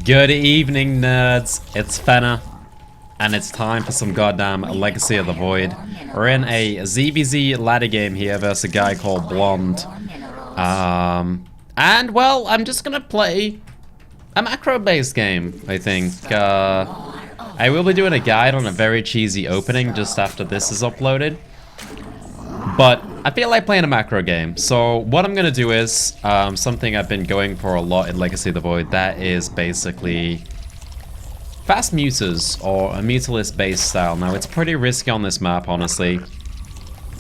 Good evening, nerds. It's Fenner, and it's time for some goddamn Legacy of the Void. We're in a ZVZ ladder game here versus a guy called Blonde. And, well, I'm just gonna play a macro-based game, I think. I will be doing a guide on a very cheesy opening just after this is uploaded. But I feel like playing a macro game. So what I'm going to do is something I've been going for a lot in Legacy of the Void. That is basically fast mutas or a Mutalisks based style. Now it's pretty risky on this map, honestly.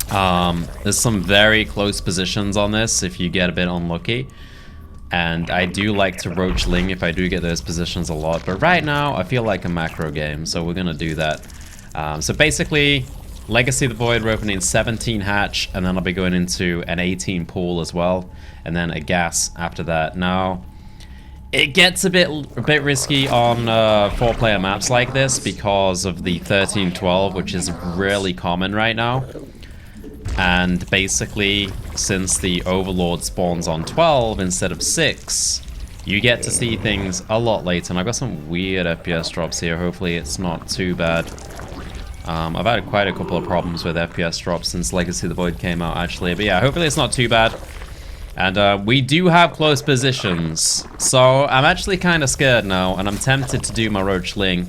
There's some very close positions on this if you get a bit unlucky. And I do like to roach ling if I do get those positions a lot. But right now I feel like a macro game, so we're going to do that. So basically, Legacy of the Void, we're opening 17 hatch, and then I'll be going into an 18 pool as well, and then a gas after that. Now, it gets a bit risky on 4-player maps like this because of the 13-12, which is really common right now. And basically, since the Overlord spawns on 12 instead of 6, you get to see things a lot later. And I've got some weird FPS drops here. Hopefully it's not too bad. I've had quite a couple of problems with FPS drops since Legacy of the Void came out, actually. But yeah, hopefully it's not too bad. And we do have close positions. So I'm actually kind of scared now, and I'm tempted to do my Roach Ling,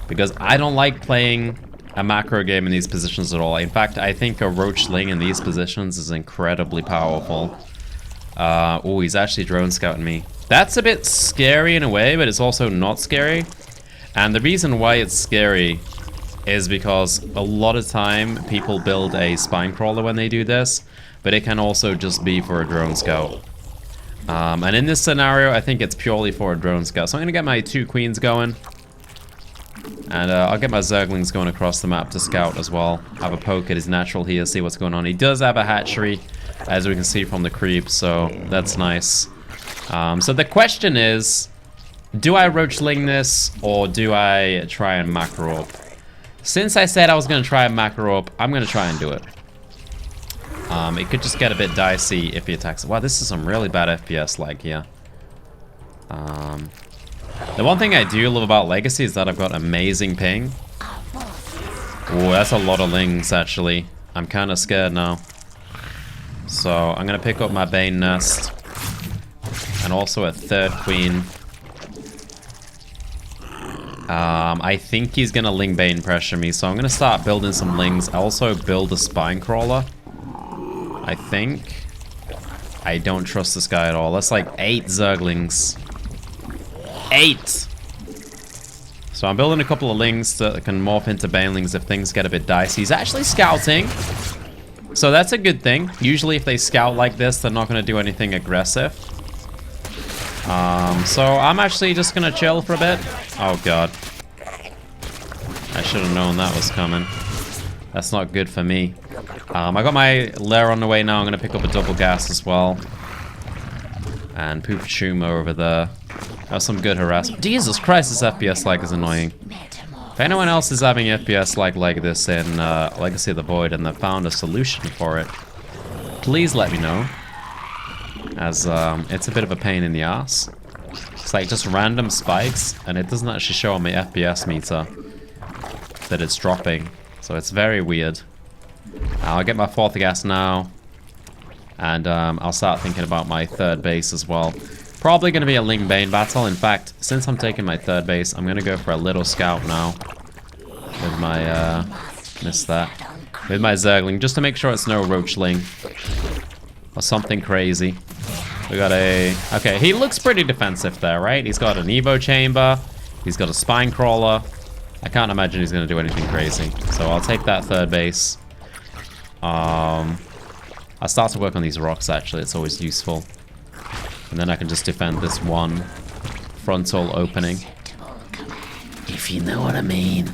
because I don't like playing a macro game in these positions at all. In fact, I think a Roach Ling in these positions is incredibly powerful. Oh, he's actually drone scouting me. That's a bit scary in a way, but it's also not scary. And the reason why it's scary is because a lot of time people build a spine crawler when they do this, but it can also just be for a drone scout. And in this scenario, I think it's purely for a drone scout. So I'm gonna get my 2 queens going, and I'll get my zerglings going across the map to scout as well. Have a poke at his natural here, see what's going on. He does have a hatchery, as we can see from the creep, so that's nice. So the question is, do I roach ling this, or do I try and macro up? Since I said I was going to try and macro up, I'm going to try and do it. It could just get a bit dicey if he attacks. Wow, this is some really bad FPS lag here. The one thing I do love about Legacy is that I've got amazing ping. Oh, that's a lot of lings, actually. I'm kind of scared now. So I'm going to pick up my Bane Nest. And also a 3rd queen. I think he's gonna Ling Bane pressure me, so I'm gonna start building some lings. I also build a spine crawler, I think. I don't trust this guy at all. That's like 8 zerglings. 8! So I'm building a couple of lings that can morph into banelings if things get a bit dicey. He's actually scouting, so that's a good thing. Usually if they scout like this, they're not gonna do anything aggressive. So I'm actually just gonna chill for a bit. Oh god. I should have known that was coming. That's not good for me. I got my lair on the way now. I'm gonna pick up a double gas as well. And poop Chuma over there. That's some good harassment. Jesus Christ, this FPS lag is annoying. If anyone else is having FPS lag like this in Legacy of the Void and they've found a solution for it, please let me know. As it's a bit of a pain in the ass. It's like just random spikes, and it doesn't actually show on my FPS meter that it's dropping. So it's very weird. I'll get my 4th gas now, and I'll start thinking about my 3rd base as well. Probably going to be a Ling Bane battle. In fact, since I'm taking my 3rd base, I'm going to go for a little scout now. With my, missed that. With my Zergling, just to make sure it's no Roach Ling. Or something crazy. We got a... Okay, he looks pretty defensive there, right? He's got an Evo chamber. He's got a spine crawler. I can't imagine he's going to do anything crazy. So I'll take that 3rd base. I'll start to work on these rocks, actually. It's always useful. And then I can just defend this one frontal opening. If you know what I mean.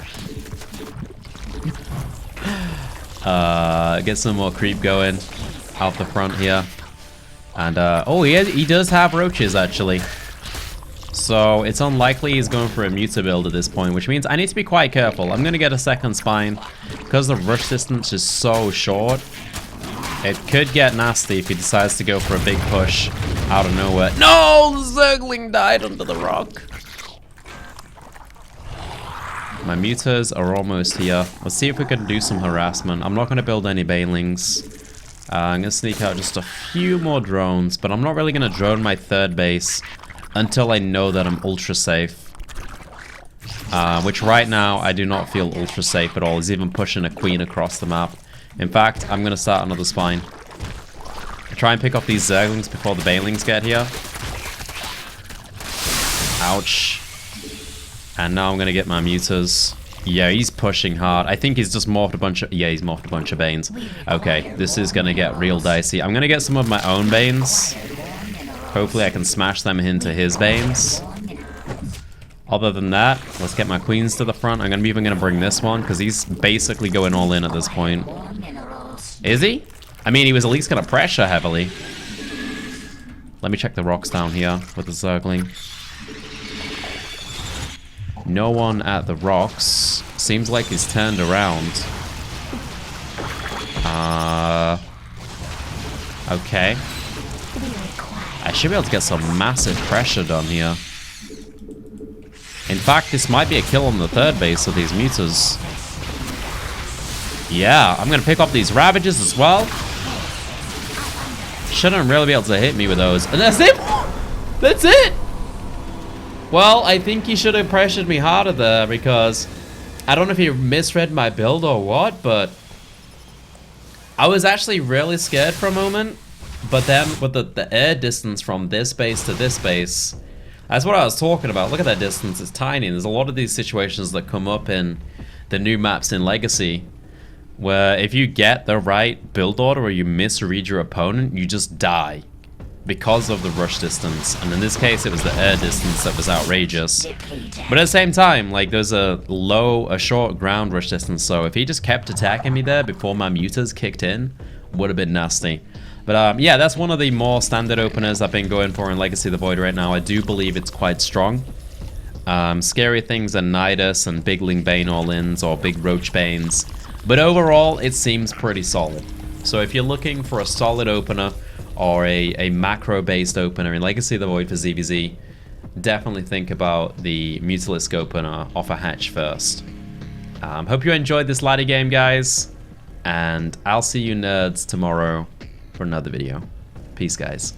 Get some more creep going out the front here. And, oh, he does have roaches, actually. So, it's unlikely he's going for a Muta build at this point, which means I need to be quite careful. I'm going to get a 2nd spine. Because the rush distance is so short, It could get nasty if he decides to go for a big push out of nowhere. No! The Zergling died under the rock. My mutas are almost here. Let's see if we can do some harassment. I'm not going to build any banelings. I'm going to sneak out just a few more drones, but I'm not really going to drone my third base until I know that I'm ultra safe. Which right now, I do not feel ultra safe at all. He's even pushing a queen across the map. In fact, I'm going to start another spine. Try and pick up these Zerglings before the banelings get here. Ouch. And now I'm going to get my mutas. Yeah, he's pushing hard. I think he's just morphed a bunch of... Yeah, he's morphed a bunch of Banes. Okay, this is going to get real dicey. I'm going to get some of my own Banes. Hopefully I can smash them into his Banes. Other than that, let's get my queens to the front. I'm even going to bring this one, because he's basically going all in at this point. Is he? I mean, he was at least going to pressure heavily. Let me check the rocks down here with the Zergling. No one at the rocks. Seems like he's turned around. Okay. I should be able to get some massive pressure done here. In fact, this might be a kill on the third base with these mutas. Yeah, I'm going to pick up these Ravages as well. Shouldn't really be able to hit me with those. And that's it! That's it! Well, I think he should have pressured me harder there, because I don't know if he misread my build or what, but I was actually really scared for a moment. But then with the air distance from this base to this base, that's what I was talking about. Look at that distance, it's tiny. There's a lot of these situations that come up in the new maps in Legacy, where if you get the right build order or you misread your opponent, you just die because of the rush distance. And in this case, it was the air distance that was outrageous. But at the same time, like, there's a short ground rush distance, so if he just kept attacking me there before my mutas kicked in, would have been nasty. But yeah, that's one of the more standard openers I've been going for in Legacy of the Void right now. I do believe it's quite strong. Scary things are Nidus and Bigling Bane all-ins or Big Roach Banes. But overall, it seems pretty solid. So if you're looking for a solid opener or a macro-based opener in Legacy of the Void for ZVZ, definitely think about the Mutalisk opener off a hatch first. Hope you enjoyed this laddie game, guys. And I'll see you nerds tomorrow for another video. Peace, guys.